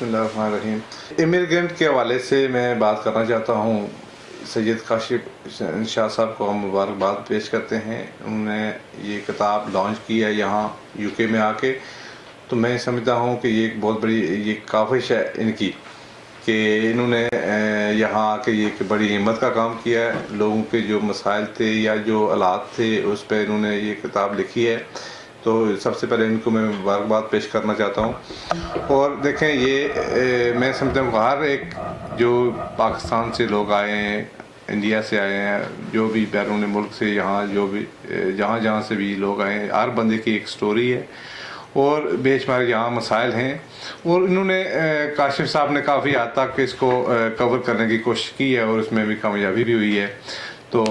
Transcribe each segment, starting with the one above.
बिस्मिल्लाहिर्रहमानिर्रहीम। इमिग्रेंट के हवाले से मैं बात करना चाहता हूँ। सैयद काशिफ शाह साहब को हम मुबारकबाद पेश करते हैं। उन्होंने ये किताब लॉन्च की है यहाँ यूके में आके, तो मैं समझता हूँ कि ये एक बहुत बड़ी ये काविश है इनकी कि इन्होंने यहाँ आके ये एक बड़ी हिम्मत का काम किया है। लोगों के जो मसाइल थे या जो हालात थे उस पर इन्होंने ये किताब लिखी है, तो सबसे पहले इनको मैं मुबारकबाद पेश करना चाहता हूँ। और देखें ये मैं समझता हूँ हर एक जो पाकिस्तान से लोग आए हैं, इंडिया से आए हैं, जो भी बैरून मुल्क से यहाँ जो भी जहाँ जहाँ से भी लोग आए हैं, हर बंदे की एक स्टोरी है और बेशुमार यहाँ मसाइल हैं। और इन्होंने काशिफ साहब ने काफ़ी हद तक इसको कवर करने की कोशिश की है और उसमें भी कामयाबी भी हुई है। तो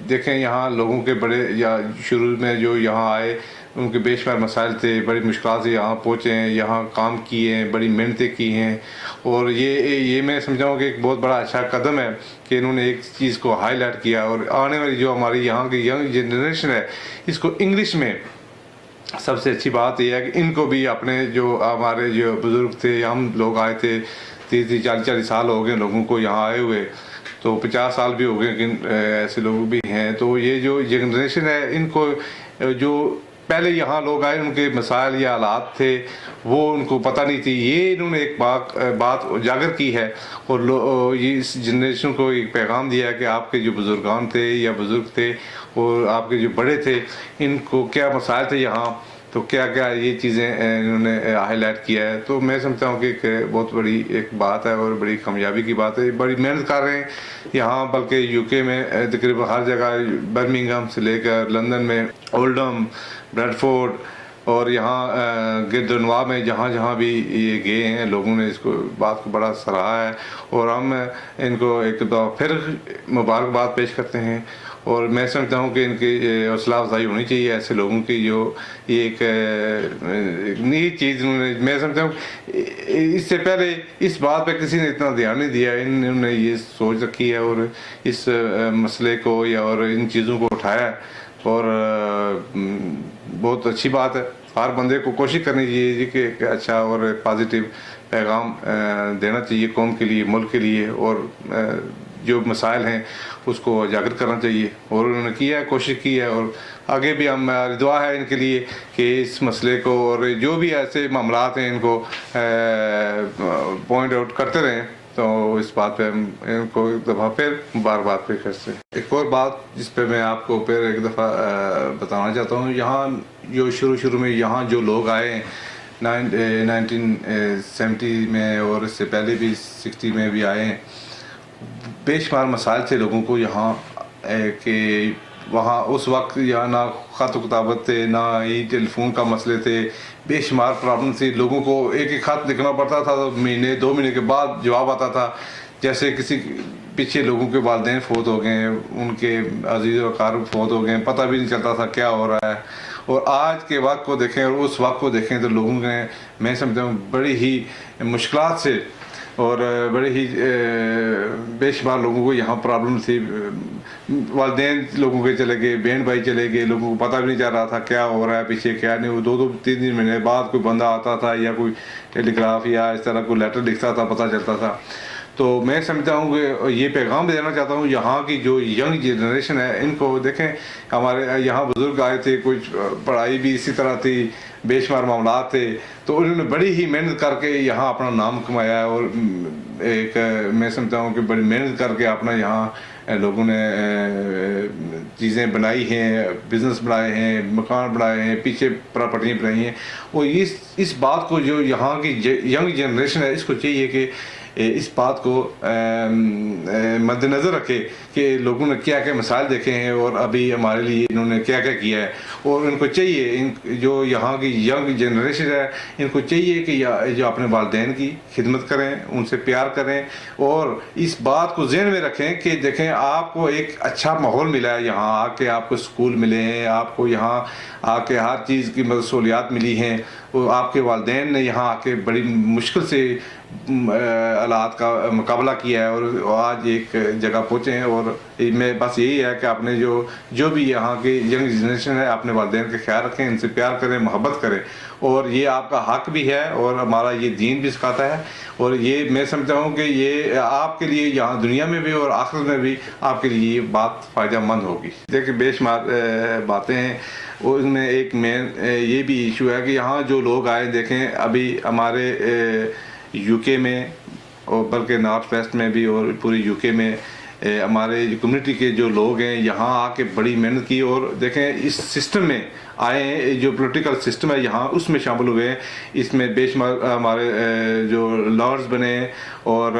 देखें यहाँ लोगों के बड़े या शुरू में जो यहाँ आए उनके बेशुमार मसाइल थे, बड़ी मुश्किल से यहाँ पहुँचे हैं, यहाँ काम किए हैं, बड़ी मेहनतें की हैं। और ये मैं समझाऊँ कि एक बहुत बड़ा अच्छा कदम है कि इन्होंने एक चीज़ को हाईलाइट किया और आने वाली जो हमारी यहाँ की यंग जनरेशन है इसको इंग्लिश में, सबसे अच्छी बात यह है कि इनको भी अपने जो हमारे जो बुज़ुर्ग थे, हम लोग आए थे 30-40 साल हो गए लोगों को यहाँ आए हुए, तो 50 साल भी हो गए, लेकिन ऐसे लोग भी हैं। तो ये जो जनरेशन है इनको जो पहले यहाँ लोग आए उनके मसाइल या हालात थे वो उनको पता नहीं थी, ये इन्होंने एक बात उजागर की है और ये इस जनरेशन को एक पैगाम दिया है कि आपके जो बुजुर्गान थे या बुज़ुर्ग थे और आपके जो बड़े थे इनको क्या मसाइल थे यहाँ, तो क्या क्या ये चीज़ें इन्होंने हाईलाइट किया है। तो मैं समझता हूँ कि एक बहुत बड़ी एक बात है और बड़ी कामयाबी की बात है। बड़ी मेहनत कर रहे हैं यहाँ, बल्कि यूके में तकरीबन हर जगह, बर्मिंघम से लेकर लंदन में ओल्डम, ब्रैडफोर्ड और यहाँ गिरदनवा में जहाँ जहाँ भी ये गए हैं लोगों ने इसको बात को बड़ा सराहा है और हम इनको एक दफ़ा फिर मुबारकबाद पेश करते हैं। और मैं समझता हूँ कि इनकी हौसला अफजाई होनी चाहिए ऐसे लोगों की जो ये एक नई चीज़ उन्होंने, मैं समझता हूँ इससे पहले इस बात पे किसी ने इतना ध्यान नहीं दिया, इन्होंने ये सोच रखी है और इस मसले को या और इन चीज़ों को उठाया और बहुत अच्छी बात है। हर बंदे को कोशिश करनी चाहिए कि एक अच्छा और पॉजिटिव पैगाम देना चाहिए कौम के लिए, मुल्क के लिए, और जो मसाइल हैं उसको उजागर करना चाहिए और उन्होंने किया है, कोशिश की है। और आगे भी हम दुआ है इनके लिए कि इस मसले को और जो भी ऐसे मामलात हैं इनको पॉइंट आउट करते रहें। तो इस बात पे हम इनको एक दफ़ा फिर मुबारकबाद पे करते हैं। एक और बात जिस पे मैं आपको फिर एक दफ़ा बताना चाहता हूँ, यहाँ जो शुरू में यहाँ जो लोग आए 1970 में और इससे पहले भी 60 में भी आए हैं, बेशुमार मसाइल थे लोगों को यहाँ कि वहाँ उस वक्त यहाँ ना ख़त किताबत थे, ना ही टेलीफोन का मसले थे, बेशुमार प्रॉब्लम थी। लोगों को एक ख़त लिखना पड़ता था तो महीने 2 महीने के बाद जवाब आता था। जैसे किसी पीछे लोगों के वालिदैन फ़ौत हो गए, उनके अजीज़ व अक़ारिब फ़ौत हो गए, पता भी नहीं चलता था क्या हो रहा है। और आज के वक्त को देखें और उस वक्त को देखें तो लोगों ने, मैं समझता हूँ, बड़ी ही मुश्किलात से और बड़े ही बेशुमार लोगों को यहाँ प्रॉब्लम थी। वालिदैन लोगों के चले गए, बहन भाई चले गए, लोगों को पता भी नहीं चल रहा था क्या हो रहा है पीछे क्या नहीं। वो 2-3 महीने बाद कोई बंदा आता था या कोई टेलीग्राफ या इस तरह कोई लेटर लिखता था, पता चलता था। तो मैं समझता हूँ कि ये पैगाम देना चाहता हूँ यहाँ की जो यंग जनरेशन है इनको देखें। हमारे यहाँ बुज़ुर्ग आए थे, कुछ पढ़ाई भी इसी तरह थी, बेशुमार मामला थे, तो उन्होंने बड़ी ही मेहनत करके यहाँ अपना नाम कमाया है। और एक मैं समझता हूँ कि बड़ी मेहनत करके अपना यहाँ लोगों ने चीज़ें बनाई हैं, बिज़नेस बनाए हैं, मकान बनाए हैं, पीछे प्रॉपर्टियाँ बनाई हैं। और इस बात को जो यहाँ की यंग जनरेशन है इसको चाहिए कि इस बात को मद्देनज़र रखे कि लोगों ने क्या क्या मसाइल देखे हैं और अभी हमारे लिए इन्होंने क्या क्या किया है। और इनको चाहिए, जो यहाँ की यंग जनरेशन है, इनको चाहिए कि जो अपने वालिदैन की खिदमत करें, उनसे प्यार करें और इस बात को ज़हन में रखें कि देखें आपको एक अच्छा माहौल मिला है यहाँ आके, आपको स्कूल मिले हैं, आपको यहाँ आके हर चीज़ की सहूलियात मिली हैं। वो आपके वालिदैन ने यहाँ आके बड़ी मुश्किल से हालात का मुकाबला किया है और आज एक जगह पहुँचे हैं। और मैं बस यही है कि आपने जो भी यहाँ के यंग जनरेशन है अपने वालिदैन का ख्याल रखें, इनसे प्यार करें, मोहब्बत करें और ये आपका हक भी है और हमारा ये दीन भी सिखाता है। और ये मैं समझता हूँ कि ये आपके लिए यहाँ दुनिया में भी और आखिरत में भी आपके लिए ये बात फ़ायदेमंद होगी। देखिए बेशुमार बातें हैं, और इसमें एक मेन ये भी इशू है कि यहाँ जो लोग आए, देखें अभी हमारे यूके में और बल्कि नॉर्थ वेस्ट में भी और पूरे यूके में हमारे कम्युनिटी के जो लोग हैं यहाँ आके बड़ी मेहनत की, और देखें इस सिस्टम में आए हैं, जो पॉलिटिकल सिस्टम है यहाँ उसमें शामिल हुए हैं। इसमें बेशुमार हमारे जो लॉर्ड्स बने और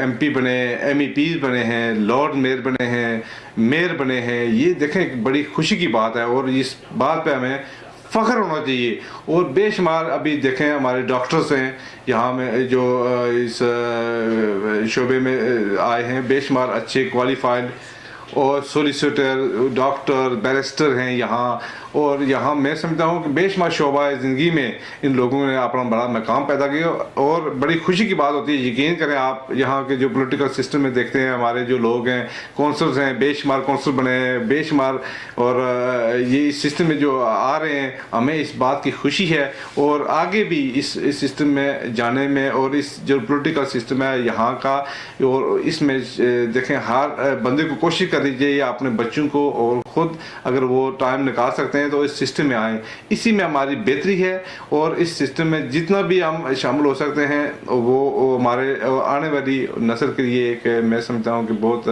एमपी बने, MEPs बने हैं, लॉर्ड मेयर बने हैं, मेयर बने हैं। ये देखें एक बड़ी खुशी की बात है और इस बात पे हमें फ़ख्र होना चाहिए। और बेशुमार अभी देखें हमारे डॉक्टर्स हैं यहाँ में जो इस शोबे में आए हैं, बेशुमार अच्छे क्वालिफाइड और सोलिसिटर, डॉक्टर, बैरिस्टर हैं यहाँ। और यहाँ मैं समझता हूँ कि बेशुमार शोबा ज़िंदगी में इन लोगों ने अपना बड़ा मकाम पैदा किया और बड़ी खुशी की बात होती है। यकीन करें आप यहाँ के जो पॉलिटिकल सिस्टम में देखते हैं हमारे जो लोग हैं, कौंसलर्स हैं, बेशुमार कौंसल बने हैं, बेशुमार, और ये इस सिस्टम में जो आ रहे हैं, हमें इस बात की खुशी है और आगे भी इस सिस्टम में जाने में, और इस जो पॉलिटिकल सिस्टम है यहाँ का, और इसमें देखें हर बंदे को कोशिश करनी चाहिए अपने बच्चों को, और ख़ुद अगर वो टाइम निकाल सकते हैं तो इस सिस्टम में आए। इसी में हमारी बेहतरी है और इस सिस्टम में जितना भी हम शामिल हो सकते हैं वो हमारे आने वाली नस्ल के लिए एक मैं समझता हूँ कि बहुत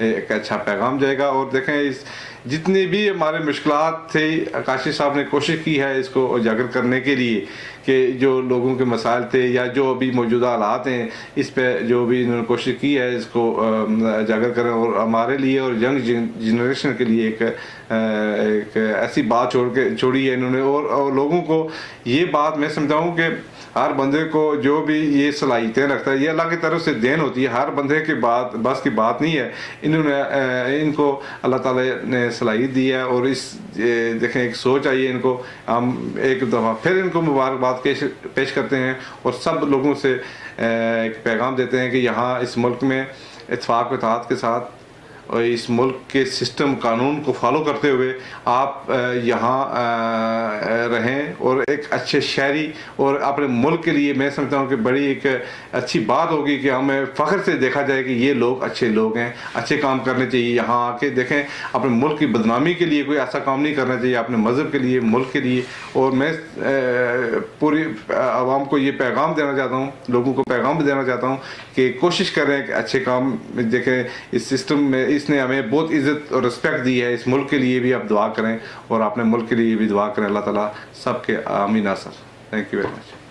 एक अच्छा पैगाम जाएगा। और देखें इस जितनी भी हमारे मुश्किलात थे, काशी साहब ने कोशिश की है इसको उजागर करने के लिए कि जो लोगों के मसाइल थे या जो अभी मौजूदा हालात हैं, इस पे जो भी इन्होंने कोशिश की है इसको उजागर करें और हमारे लिए और यंग जनरेशन के लिए एक ऐसी बात छोड़ी है इन्होंने। और लोगों को ये बात मैं समझता हूँ कि हर बंदे को जो भी ये सलाहियतें रखता है, ये अल्लाह की तरफ से देन होती है, हर बंदे के बस की बात नहीं है। इनको अल्लाह ताला ने सलाहियत दी है और इस देखें एक सोच आई है इनको। हम एक दफ़ा फिर इनको मुबारकबाद पेश करते हैं और सब लोगों से एक पैगाम देते हैं कि यहाँ इस मुल्क में इत्तेफाक व इत्तेहाद के साथ और इस मुल्क के सिस्टम कानून को फॉलो करते हुए आप यहाँ रहें और एक अच्छे शहरी और अपने मुल्क के लिए मैं समझता हूँ कि बड़ी एक अच्छी बात होगी कि हमें फ़ख्र से देखा जाए कि ये लोग अच्छे लोग हैं, अच्छे काम करने चाहिए। यहाँ आके देखें अपने मुल्क की बदनामी के लिए कोई ऐसा काम नहीं करना चाहिए, अपने मज़हब के लिए, मुल्क के लिए। और मैं पूरी आवाम को ये पैगाम देना चाहता हूँ, लोगों को पैगाम देना चाहता हूँ कि कोशिश करें कि अच्छे काम देखें। इस सिस्टम में इसने हमें बहुत इज़्ज़त और रिस्पेक्ट दी है, इस मुल्क के लिए भी आप दुआ करें और अपने मुल्क के लिए भी दुआ करें। अल्लाह ताला सबके आमीन। Sir thank you very much.